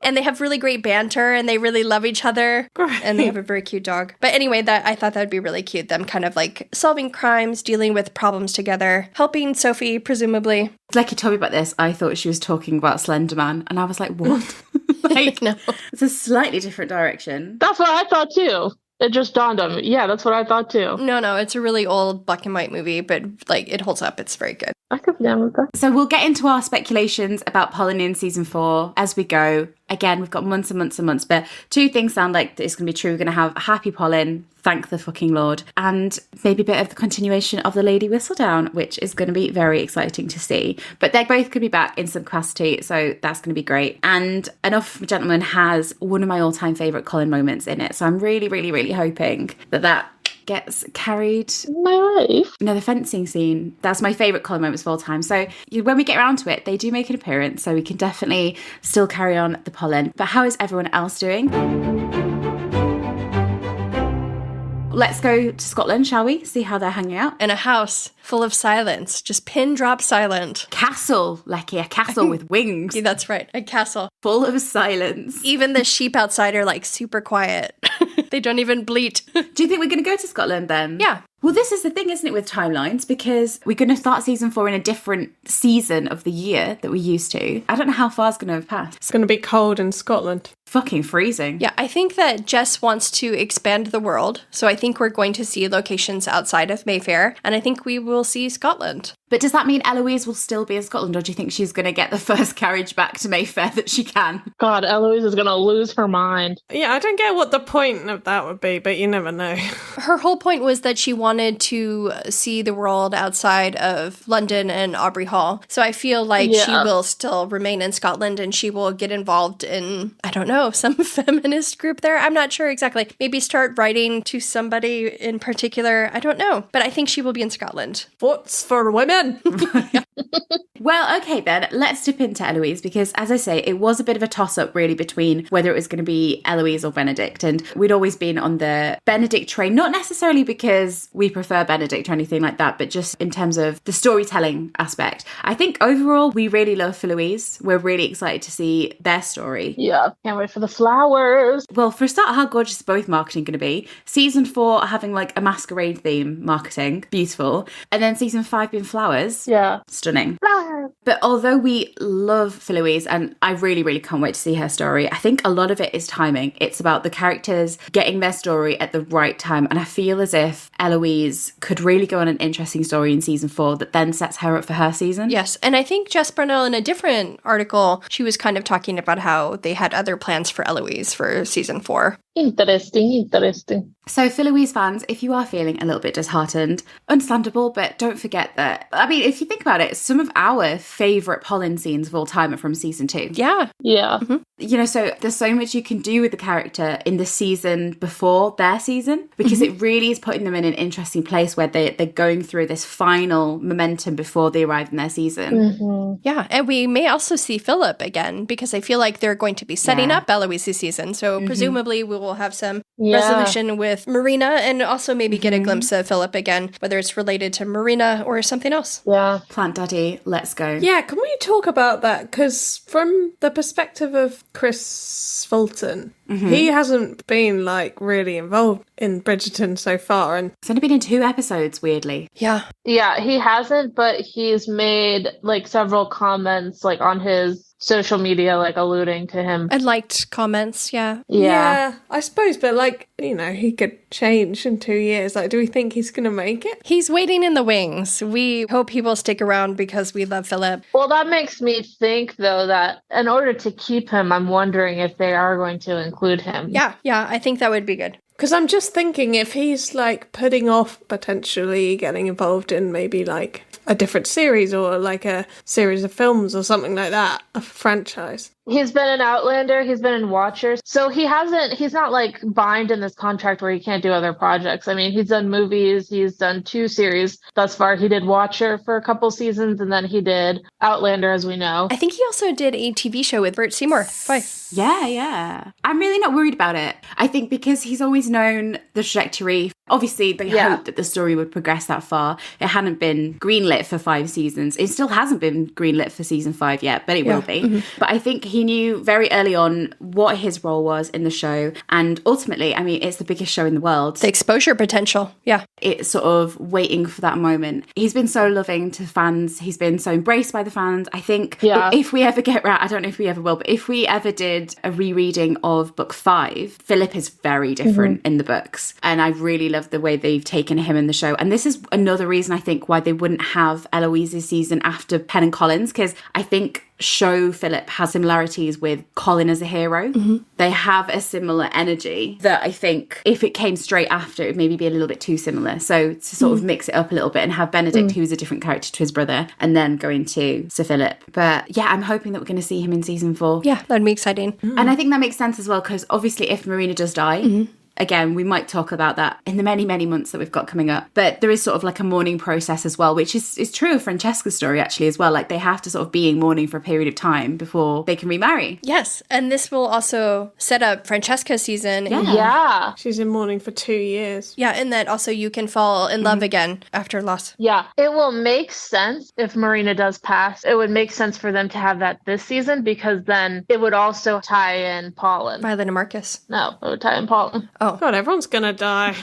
And they have really great banter and they really love each other. Great. And they have a very cute dog. But anyway, I thought that would be really cute. Them kind of like solving crimes, dealing with problems together, helping Sophie, presumably. Like you told me about this, I thought she was talking about Slender Man, and I was like, what? Like, No. it's a slightly different direction. That's what I thought too. It just dawned on me. Yeah, that's what I thought too. No, it's a really old black and white movie, but like it holds up. It's very good. I could be down with that. So we'll get into our speculations about Polin in season 4 as we go. Again, we've got months and months and months, but 2 things sound like it's going to be true. We're going to have a happy Polin, thank the fucking Lord, and maybe a bit of the continuation of the Lady Whistledown, which is going to be very exciting to see. But they both could be back in some capacity, so that's going to be great. And Enough Gentlemen has one of my all-time favourite Colin moments in it, so I'm really, really, really hoping that gets carried. My life. No, the fencing scene. That's my favourite Colin moments of all time. So when we get around to it, they do make an appearance, so we can definitely still carry on the Polin. But how is everyone else doing? Let's go to Scotland, shall we? See how they're hanging out. In a house full of silence, just pin drop silent. Castle, Lecky, a castle with wings. Yeah, that's right, a castle. Full of silence. Even the sheep outside are like super quiet. They don't even bleat. Do you think we're going to go to Scotland then? Yeah. Well, this is the thing, isn't it, with timelines? Because we're going to start season 4 in a different season of the year that we're used to. I don't know how far it's going to have passed. It's going to be cold in Scotland. Fucking freezing. Yeah, I think that Jess wants to expand the world. So I think we're going to see locations outside of Mayfair. And I think we will see Scotland. But does that mean Eloise will still be in Scotland, or do you think she's going to get the first carriage back to Mayfair that she can? God, Eloise is going to lose her mind. Yeah, I don't get what the point of that would be, but you never know. Her whole point was that she wanted to see the world outside of London and Aubrey Hall. So I feel like she will still remain in Scotland and she will get involved in, I don't know, some feminist group there. I'm not sure exactly. Maybe start writing to somebody in particular. I don't know. But I think she will be in Scotland. What's for women? Well, okay then, let's dip into Eloise, because as I say, it was a bit of a toss-up really between whether it was going to be Eloise or Benedict, and we'd always been on the Benedict train, not necessarily because we prefer Benedict or anything like that, but just in terms of the storytelling aspect. I think overall we really love Eloise. We're really excited to see their story. Yeah, can't wait for the flowers. Well, for a start, how gorgeous is both marketing going to be? Season 4 having like a masquerade theme marketing, beautiful, and then season 5 being flowers. Yeah. Stunning. Flowers. But although we love Eloise, and I really, really can't wait to see her story, I think a lot of it is timing. It's about the characters getting their story at the right time. And I feel as if Eloise could really go on an interesting story in season 4 that then sets her up for her season. Yes, and I think Jess Brunel in a different article, she was kind of talking about how they had other plans for Eloise for season 4. Interesting. So for Eloise fans, if you are feeling a little bit disheartened, understandable, but don't forget that, I mean, if you think about it, some of our favourite Polin scenes of all time are from season 2. Yeah. Yeah. Mm-hmm. You know, so there's so much you can do with the character in the season before their season, because it really is putting them in an interesting place where they're going through this final momentum before they arrive in their season. Mm-hmm. Yeah, and we may also see Philip again, because I feel like they're going to be setting up Eloise's season. So presumably we will have some resolution with Marina, and also maybe get a glimpse of Philip again, whether it's related to Marina or something else. Yeah. Plant Daddy, let's go. Yeah, can we talk about that? Because from the perspective of Chris Fulton, he hasn't been like really involved in Bridgerton so far, and It's only been in 2 episodes, weirdly. Yeah. Yeah, he hasn't, but he's made like several comments like on his social media, like alluding to him. I liked comments, yeah. Yeah. I suppose, but like, you know, he could change in 2 years. Like, do we think he's gonna make it? He's waiting in the wings. We hope he will stick around because we love Philip. Well, that makes me think, though, that in order to keep him, I'm wondering if they are going to include him. Yeah, I think that would be good. Because I'm just thinking if he's like putting off potentially getting involved in maybe like a different series or like a series of films or something like that, a franchise. He's been in Outlander, he's been in Watchers, so he's not like bind in this contract where he can't do other projects. I mean, he's done movies, he's done 2 series thus far. He did Watcher for a couple seasons, and then he did Outlander, as we know. I think he also did a TV show with Bert Seymour. Why? Yeah. I'm really not worried about it. I think because he's always known the trajectory Obviously, they hoped that the story would progress that far. It hadn't been greenlit for 5 seasons. It still hasn't been greenlit for season 5 yet, but it will be. But I think he knew very early on what his role was in the show. And ultimately, I mean, it's the biggest show in the world. The exposure potential. Yeah. It's sort of waiting for that moment. He's been so loving to fans. He's been so embraced by the fans. I think if we ever get right, I don't know if we ever will, but if we ever did a rereading of book 5, Philip is very different in the books. And I really love the way they've taken him in the show. And this is another reason I think why they wouldn't have Eloise's season after Pen and Colin's, because I think show Philip has similarities with Colin as a hero. They have a similar energy that I think if it came straight after, it would maybe be a little bit too similar. So to sort of mix it up a little bit and have Benedict, who's a different character to his brother, and then go into Sir Phillip. But yeah, I'm hoping that we're going to see him in season 4. Yeah, that'd be exciting. And I think that makes sense as well, because obviously if Marina does die, again, we might talk about that in the many, many months that we've got coming up. But there is sort of like a mourning process as well, which is true of Francesca's story actually as well. Like they have to sort of be in mourning for a period of time before they can remarry. Yes, and this will also set up Francesca's season. Yeah. She's in mourning for 2 years. Yeah, and that also you can fall in love again after loss. Yeah. It will make sense if Marina does pass. It would make sense for them to have that this season, because then it would also tie in Polin. Violet and Marcus. No, it would tie in Polin. God, everyone's gonna die.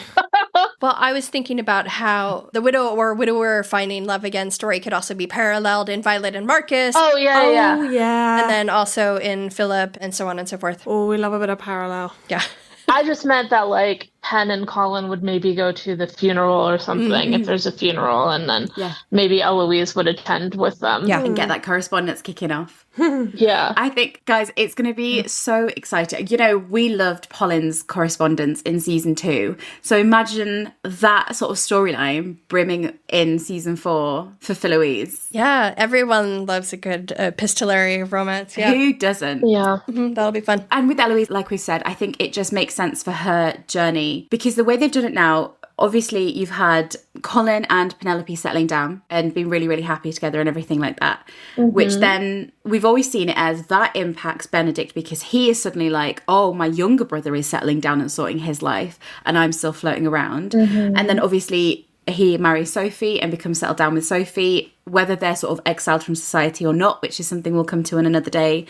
Well, I was thinking about how the widow or widower finding love again story could also be paralleled in Violet and Marcus. Oh, yeah. And then also in Philip and so on and so forth. Oh, we love a bit of parallel. Yeah. I just meant that, like, Penn and Colin would maybe go to the funeral or something if there's a funeral, and then maybe Eloise would attend with them. Yeah. And get that correspondence kicking off. Yeah. I think, guys, it's going to be so exciting. You know, we loved Polin's correspondence in season 2. So imagine that sort of storyline brimming in season 4 for Eloise. Yeah, everyone loves a good epistolary romance. Yeah. Who doesn't? Yeah. That'll be fun. And with Eloise, like we said, I think it just makes sense for her journey, because the way they've done it now, obviously you've had Colin and Penelope settling down and being really, really happy together and everything like that, which then we've always seen it as that impacts Benedict, because he is suddenly like, oh, my younger brother is settling down and sorting his life and I'm still floating around. And then obviously he marries Sophie and becomes settled down with Sophie, whether they're sort of exiled from society or not, which is something we'll come to in another day.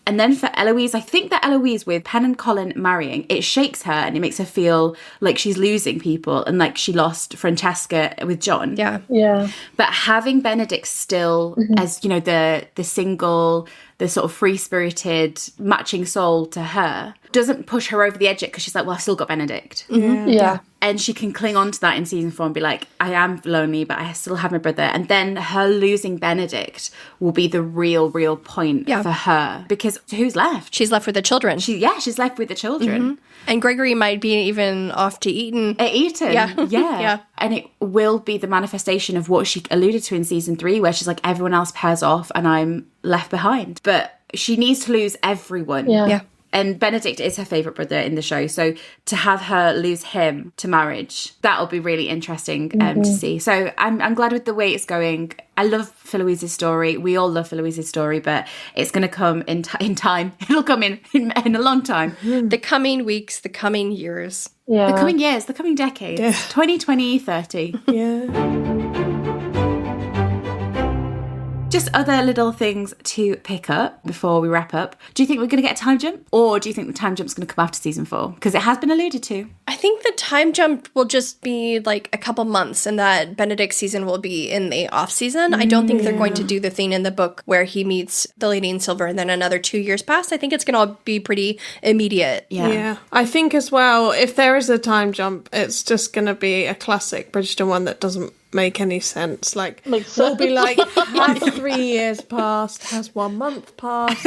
And then for Eloise, I think that Eloise, with Penn and Colin marrying, it shakes her and it makes her feel like she's losing people and like she lost Francesca with John. Yeah. Yeah. But having Benedict still as, you know, the single, the sort of free-spirited matching soul to her doesn't push her over the edge yet, because she's like, well, I've still got Benedict. Yeah. And she can cling on to that in season 4 and be like, I am lonely, but I still have my brother. And then her losing Benedict will be the real point for her. Because who's left? She's left with the children. She's left with the children. And Gregory might be even off to Eton. At Eton. Yeah. Yeah. And it will be the manifestation of what she alluded to in season 3, where she's like, everyone else pairs off and I'm left behind. But she needs to lose everyone. Yeah. And Benedict is her favourite brother in the show. So to have her lose him to marriage, that'll be really interesting to see. So I'm glad with the way it's going. I love Eloise's story. We all love Eloise's story, but it's going to come in time. It'll come in a long time. The coming weeks, the coming years. Yeah. The coming years, the coming decades. 2020, 30. Yeah. Just other little things to pick up before we wrap up. Do you think we're going to get a time jump? Or do you think the time jump's going to come after season 4? Because it has been alluded to. I think the time jump will just be like a couple months, and that Benedict season will be in the off season. I don't think they're going to do the thing in the book where he meets the Lady in Silver and then another 2 years pass. I think it's going to all be pretty immediate. Yeah. I think as well, if there is a time jump, it's just going to be a classic Bridgerton one that doesn't make any sense. Like we'll be like, has 3 years passed? Has 1 month passed?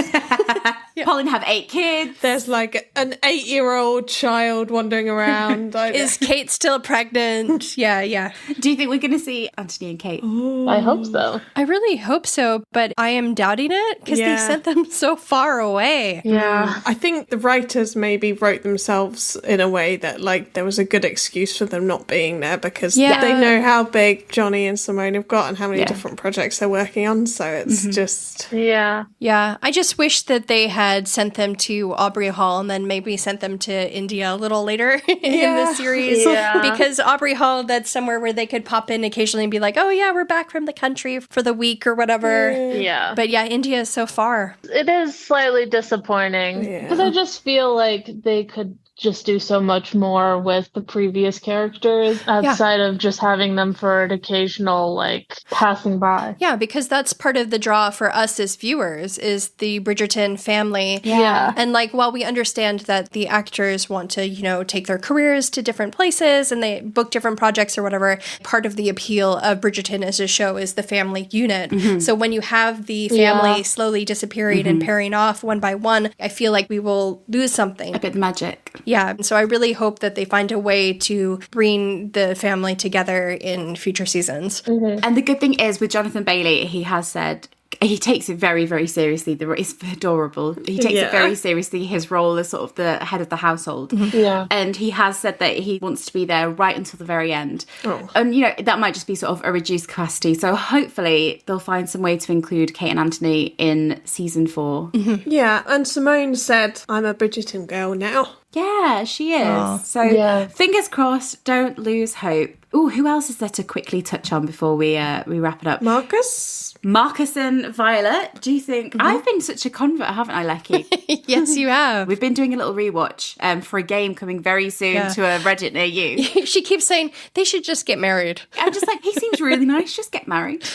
Polin have 8 kids. There's like an 8-year-old child wandering around. Is Kate still pregnant? Yeah. Do you think we're going to see Anthony and Kate? I hope so. I really hope so, but I am doubting it because they sent them so far away. Yeah. I think the writers maybe wrote themselves in a way that like there was a good excuse for them not being there, because they know how big Johnny and Simone have got and how many different projects they're working on, so it's just Yeah. I just wish that they had had sent them to Aubrey Hall and then maybe sent them to India a little later in the series. Yeah. Because Aubrey Hall, that's somewhere where they could pop in occasionally and be like, oh yeah, we're back from the country for the week or whatever. Yeah. But yeah, India is so far. It is slightly disappointing because I just feel like they could just do so much more with the previous characters outside of just having them for an occasional like passing by. Yeah, because that's part of the draw for us as viewers is the Bridgerton family. Yeah. And like while we understand that the actors want to, you know, take their careers to different places and they book different projects or whatever, part of the appeal of Bridgerton as a show is the family unit. So when you have the family slowly disappearing and pairing off one by one, I feel like we will lose something. A bit of magic. Yeah, so I really hope that they find a way to bring the family together in future seasons. And the good thing is with Jonathan Bailey, he has said he takes it very, very seriously. It's adorable. He takes it very seriously, his role as sort of the head of the household. Yeah. And he has said that he wants to be there right until the very end. And, you know, that might just be sort of a reduced capacity. So hopefully they'll find some way to include Kate and Anthony in season 4. Yeah, and Simone said, I'm a Bridgerton girl now. Yeah, she is. So fingers crossed, don't lose hope. Oh, who else is there to quickly touch on before we wrap it up? Marcus and Violet. Do you think I've been such a convert, haven't I, Lecky? Yes, you have. We've been doing a little rewatch for a game coming very soon to a Reddit near you. She keeps saying they should just get married. I'm just like, he seems really nice. Just get married.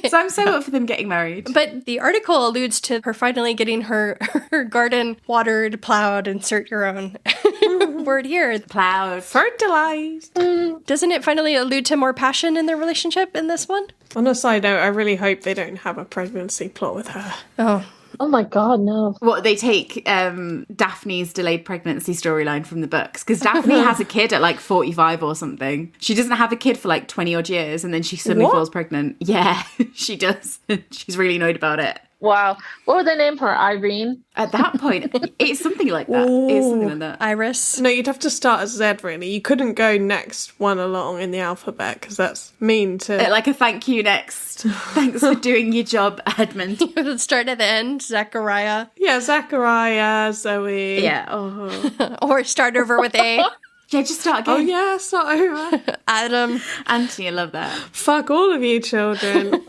So I'm so up for them getting married. But the article alludes to her finally getting her garden watered, plowed, insert your own word here. Plowed. Fertilized. Doesn't it finally allude to more passion in their relationship in this one? On a side note, I really hope they don't have a pregnancy plot with her. Oh my God, no. What, they take Daphne's delayed pregnancy storyline from the books? Because Daphne has a kid at like 45 or something. She doesn't have a kid for like 20 odd years and then she suddenly falls pregnant. Yeah, she does. She's really annoyed about it. Wow. What would they name her? Irene? At that point, it's something like that. It's something like that. Iris. No, you'd have to start as Z, really. You couldn't go next one along in the alphabet, because that's mean to... Like a thank you next. Thanks for doing your job, Edmund. Start at the end, Zachariah. Yeah, Zachariah, Zoe... Yeah. Or start over with A. Yeah, just start again. Oh, yeah, start over. Adam. Anthony, I love that. Fuck all of you children.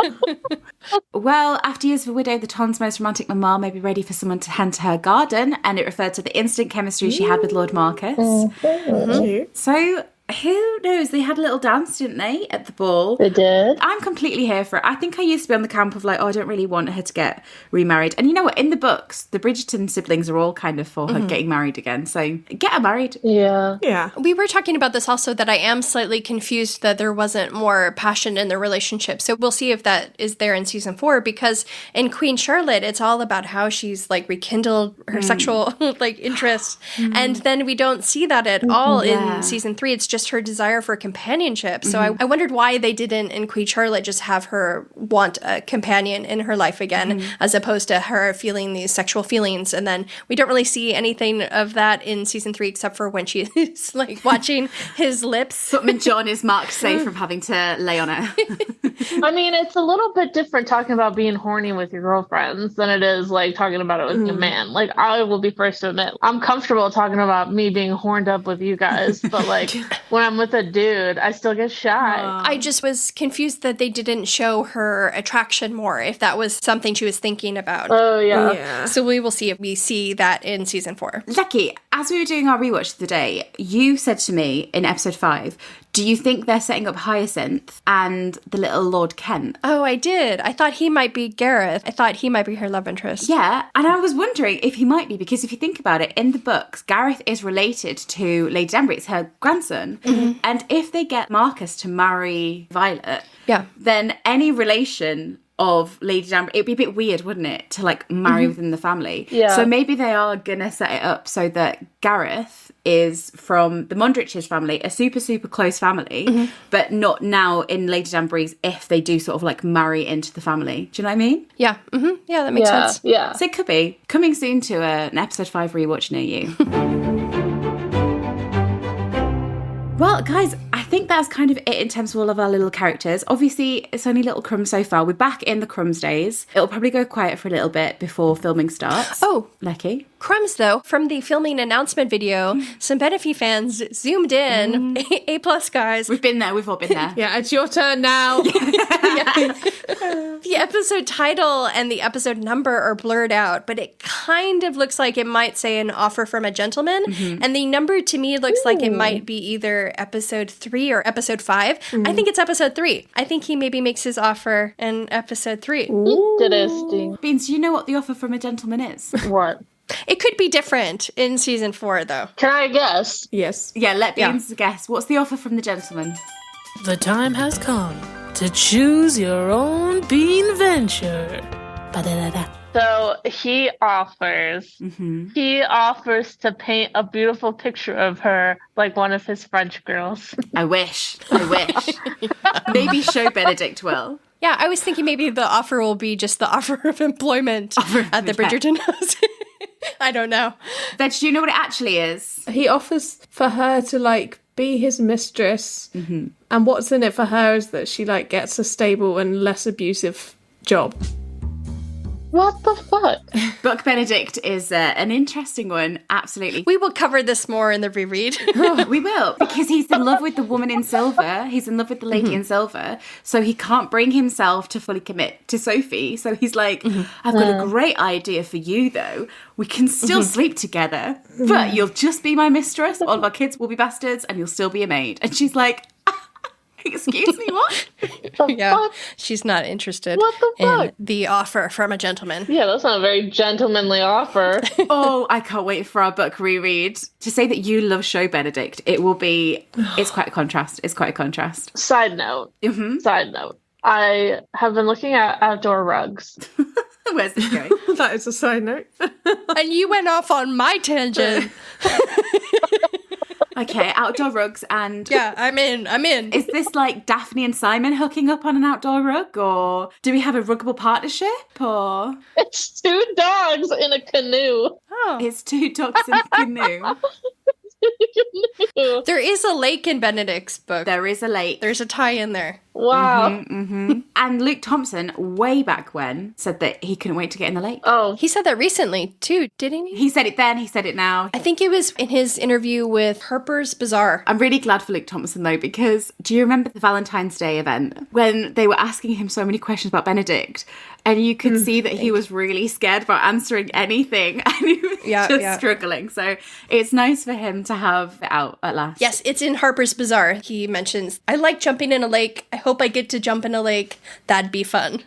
Well, after years of a widow, the Ton's most romantic mama may be ready for someone to hand to her garden, and it referred to the instant chemistry she had with Lord Marcus. Cute. So, who knows? They had a little dance, didn't they, at the ball? They did. I'm completely here for it. I think I used to be on the camp of like, oh, I don't really want her to get remarried. And you know what? In the books, the Bridgerton siblings are all kind of for her getting married again. So get her married. Yeah. Yeah. We were talking about this also, that I am slightly confused that there wasn't more passion in the relationship. So we'll see if that is there in season 4, because in Queen Charlotte, it's all about how she's like rekindled her sexual like interest. And then we don't see that at all in season 3. It's just her desire for companionship. So I wondered why they didn't in Queen Charlotte just have her want a companion in her life again, as opposed to her feeling these sexual feelings. And then we don't really see anything of that in season 3, except for when she's like watching his lips. Something John is marked safe from having to lay on her. I mean, it's a little bit different talking about being horny with your girlfriends than it is like talking about it with your man. Like, I will be first to admit, I'm comfortable talking about me being horned up with you guys, but like when I'm with a dude, I still get shy. I just was confused that they didn't show her attraction more, if that was something she was thinking about. Oh, yeah. So we will see if we see that in season 4. Lucky, as we were doing our rewatch of the day, you said to me in episode 5, do you think they're setting up Hyacinth and the little Lord Kent? Oh, I did. I thought he might be Gareth. I thought he might be her love interest. Yeah, and I was wondering if he might be, because if you think about it, in the books, Gareth is related to Lady Danbury. It's her grandson. And if they get Marcus to marry Violet, then any relation of Lady Danbury, it'd be a bit weird, wouldn't it, to like marry within the family. Yeah. So maybe they are gonna set it up so that Gareth is from the Mondrich's family, a super, super close family, but not now in Lady Danbury's if they do sort of like marry into the family. Do you know what I mean? Yeah. Yeah, that makes sense. Yeah. So it could be coming soon to an episode 5 rewatch near you. Well, guys, I think that's kind of it in terms of all of our little characters. Obviously, it's only little crumbs so far. We're back in the crumbs days. It'll probably go quiet for a little bit before filming starts. Oh, Lecky. Crumbs, though, from the filming announcement video, some Benefit fans zoomed in. A plus, guys. We've been there. We've all been there. Yeah, it's your turn now. The episode title and the episode number are blurred out, but it kind of looks like it might say an offer from a gentleman. And the number to me looks like it might be either episode 3 or episode 5. I think it's episode 3. I think he maybe makes his offer in episode 3. Interesting. Beans, do you know what the offer from a gentleman is? What? It could be different in season 4, though. Can I guess? Yes. Yeah, let Beans guess. What's the offer from the gentleman? The time has come to choose your own bean venture. Ba-da-da-da. So he offers to paint a beautiful picture of her like one of his French girls. I wish. Maybe show Benedict will. Yeah, I was thinking maybe the offer will be just the offer of employment at the Bridgerton house. I don't know. Veg, do you know what it actually is? He offers for her to, like, be his mistress. And what's in it for her is that she, like, gets a stable and less abusive job. What the fuck? Buck Benedict is an interesting one. Absolutely. We will cover this more in the reread. We will, because he's in love with the woman in silver. He's in love with the lady in silver. So he can't bring himself to fully commit to Sophie. So he's like, I've got a great idea for you, though. We can still sleep together, but you'll just be my mistress. All of our kids will be bastards, and you'll still be a maid. And she's like, excuse me, what? Yeah, she's not interested in the offer from a gentleman. Yeah, that's not a very gentlemanly offer. Oh, I can't wait for our book reread. To say that you love show Benedict, it's quite a contrast. It's quite a contrast. Side note. I have been looking at outdoor rugs. Where's this going? That is a side note. And you went off on my tangent. Okay, outdoor rugs and... Yeah, I'm in. Is this like Daphne and Simon hooking up on an outdoor rug? Or do we have a ruggable partnership? Or... It's 2 dogs in a canoe. Oh. It's 2 dogs in a canoe. There is a lake in Benedict's book. There is a lake. There's a tie in there. Wow. And Luke Thompson, way back when, said that he couldn't wait to get in the lake. Oh. He said that recently, too, didn't he? He said it then, he said it now. I think it was in his interview with Harper's Bazaar. I'm really glad for Luke Thompson, though, because do you remember the Valentine's Day event when they were asking him so many questions about Benedict? And you could see that he was really scared about answering anything. And he was just struggling. So it's nice for him to have it out at last. Yes, it's in Harper's Bazaar. He mentions, I like jumping in a lake. I hope I get to jump in a lake. That'd be fun.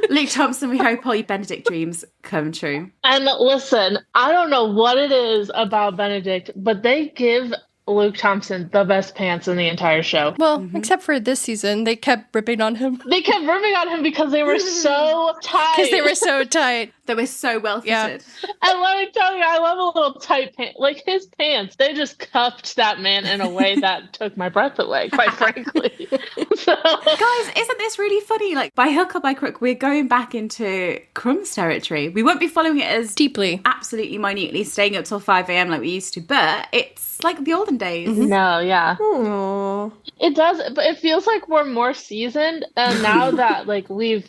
Luke Thompson, we hope all your Benedict dreams come true. And listen, I don't know what it is about Benedict, but they give Luke Thompson the best pants in the entire show. Well, except for this season, they kept ripping on him. They kept ripping on him because they were so tight. Because they were so tight. They were so well fitted. And let me tell you, I love a little tight pant. Like his pants, they just cupped that man in a way that took my breath away, quite frankly. So. Guys, isn't this really funny? Like, by hook or by crook, we're going back into Crumbs territory. We won't be following it as deeply, absolutely minutely, staying up till 5 a.m. like we used to, but it's like the olden days. No, yeah. Aww. It does, but it feels like we're more seasoned, and now that like we've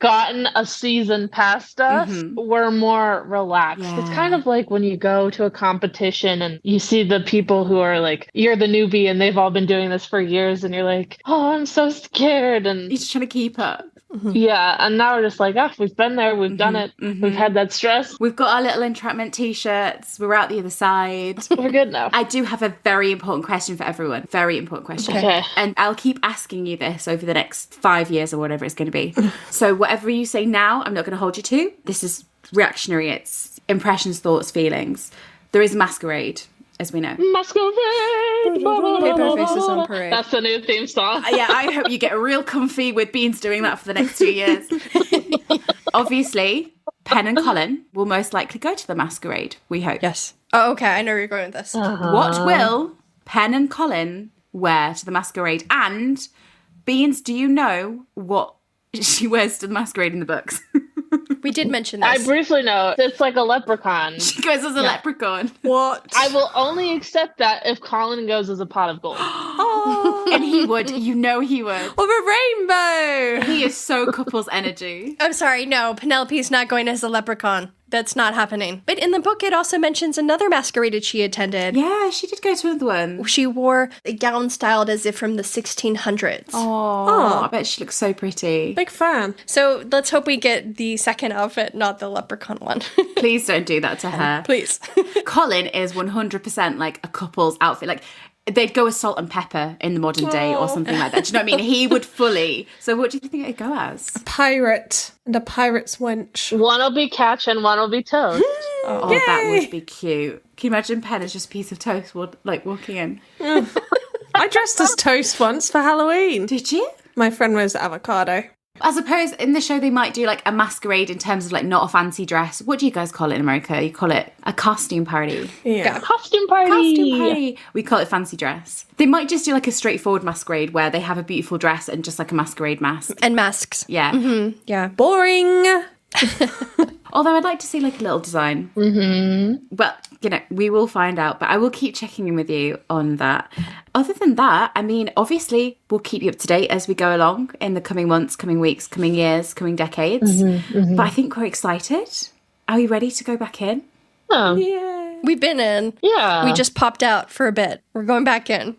gotten a season past us, we're more relaxed. Yeah. It's kind of like when you go to a competition and you see the people who are like, you're the newbie and they've all been doing this for years, and you're like, oh, I'm so scared, and You're just trying to keep up. yeah, and now we're just like, we've been there, we've done it, we've had that stress, We've got our little entrapment t-shirts. We're out the other side. we're good now. I do have a very important question for everyone. Very important question. Okay. And I'll keep asking you this over the next 5 years or whatever it's going to be. So whatever you say now, I'm not going to hold you to. This is reactionary. It's impressions, thoughts, feelings. There is Masquerade, as we know. Masquerade! Paper Faces on Parade. That's the new theme song. Yeah, I hope you get real comfy with Beans doing that for the next 2 years. Obviously, Pen and Colin will most likely go to the Masquerade, we hope. Yes. Oh, okay. I know where you're going with this. What will Pen and Colin wear to the Masquerade? And, Beans, do you know what she wears to the Masquerade in the books? We did mention this. I briefly know it's like a leprechaun. She goes as a leprechaun. What? I will only accept that if Colin goes as a pot of gold. Oh. And he would. You know he would. Or a rainbow. He is so couples energy. I'm sorry, no, Penelope's not going as a leprechaun. That's not happening. But in the book, it also mentions another masquerade she attended. Yeah, she did go to another one. She wore a gown styled as if from the 1600s. Oh, I bet she looks so pretty. Big fan. So let's hope we get the second outfit, not the leprechaun one. Please don't do that to her. Please. Colin is 100% like a couple's outfit. Like, they'd go as salt and pepper in the modern day or something like that. Do you know what I mean? He would fully. So what do you think it'd go as? Pirate and a pirate's wench. One will be catch and one will be toast. Oh, that would be cute. Can you imagine Pen as just a piece of toast like walking in? I dressed as toast once for Halloween. Did you? My friend was avocado. I suppose in the show they might do like a masquerade in terms of like not a fancy dress. What do you guys call it in America? You call it a costume party. Yeah. Costume party. Costume party. We call it fancy dress. They might just do like a straightforward masquerade where they have a beautiful dress and just like a masquerade mask. And masks. Yeah. Mm-hmm. Yeah. Boring. Although I'd like to see like a little design. Mm-hmm. But, you know, we will find out. But I will keep checking in with you on that. Other than that, I mean, obviously, we'll keep you up to date as we go along in the coming months, coming weeks, coming years, coming decades. But I think we're excited. Are we ready to go back in? Oh. Yeah. We've been in. Yeah. We just popped out for a bit. We're going back in.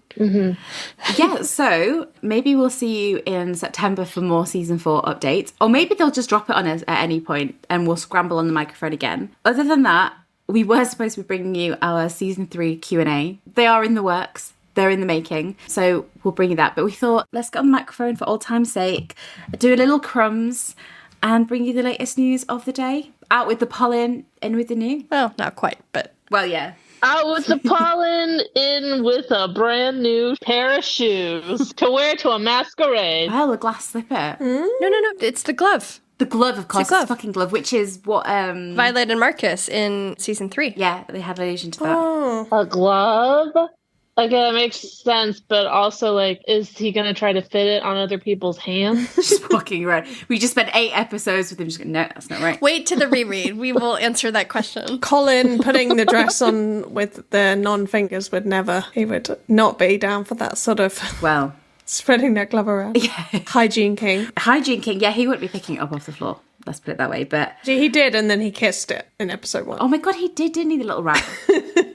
Yeah, so maybe we'll see you in September for more season 4 updates. Or maybe they'll just drop it on us at any point and we'll scramble on the microphone again. Other than that, we were supposed to be bringing you our season 3 Q&A. They are in the works. They're in the making. So we'll bring you that. But we thought, let's get on the microphone for old time's sake, do a little crumbs and bring you the latest news of the day. Out with the pollen, in with the new. Well, not quite, but... Well, yeah. Out with the pollen, in with a brand new pair of shoes to wear to a masquerade. Well, a glass slipper. No, it's the glove. The glove, of course. It's a glove. It's a fucking glove, which is what... Violet and Marcus in season 3. Yeah, they had allusion to that. Oh. A glove? Like, it makes sense, but also, like, is he going to try to fit it on other people's hands? Just walking around. We just spent 8 episodes with him just going, no, that's not right. Wait to the reread. We will answer that question. Colin putting the dress on with the non-fingers would never. He would not be down for that sort of Well, spreading that glove around. yeah. Hygiene king. Hygiene King, yeah, he wouldn't be picking it up off the floor. Let's put it that way. But, He did, and then he kissed it in episode 1. oh my God, he did, didn't he, the little rat?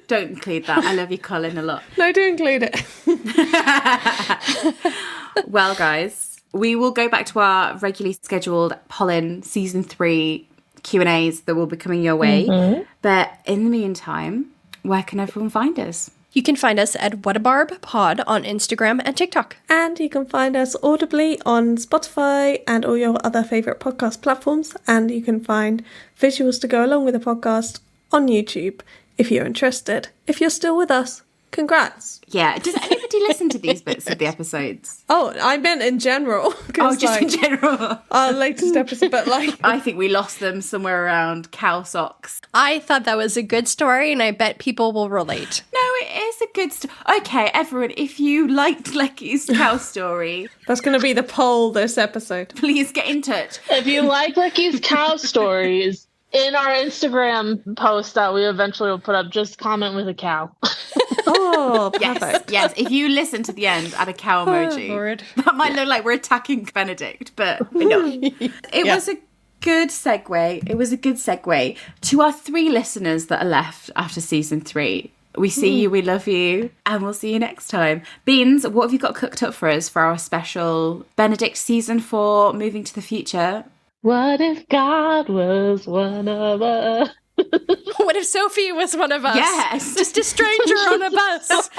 Don't include that. I love you, Colin, a lot. No, do include it. Well, guys, we will go back to our regularly scheduled Polin season 3 Q&As that will be coming your way. But in the meantime, where can everyone find us? You can find us at WhatABarbPod on Instagram and TikTok. And you can find us audibly on Spotify and all your other favourite podcast platforms. And you can find visuals to go along with the podcast on YouTube if you're interested. If you're still with us, congrats. Yeah, does anybody listen to these bits of the episodes? Oh, I meant in general. Oh, just in general. Our latest episode, but like... I think we lost them somewhere around cow socks. I thought that was a good story, and I bet people will relate. No, it is a good story. Okay, everyone, if you liked Lecky's cow story, That's going to be the poll this episode. please get in touch. If you like Lucky's cow stories, in our Instagram post that we eventually will put up, just comment with a cow. Oh, Yes, perfect. yes. If you listen to the end, add a cow emoji. Lord. That might look like we're attacking Benedict, but no. It was a good segue. It was a good segue to our 3 listeners that are left after season 3. We see you, we love you, and we'll see you next time. Beans, what have you got cooked up for us for our special Benedict season 4 Moving to the Future? What if God was one of us? What if Sophie was one of us? Yes. Just a stranger on a bus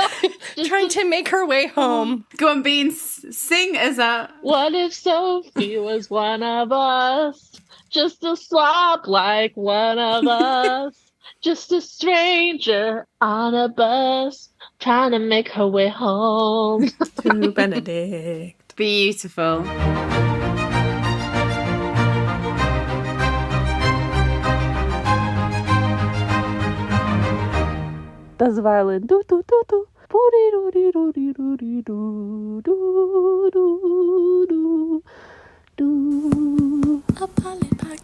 trying to make her way home. Go on, Beans, sing as a... What if Sophie was one of us? Just a slob like one of us. Just a stranger on a bus trying to make her way home. To Benedict. Beautiful. Das violin. Do do do do. Booty do do do do do do do do do do. A Polin podcast.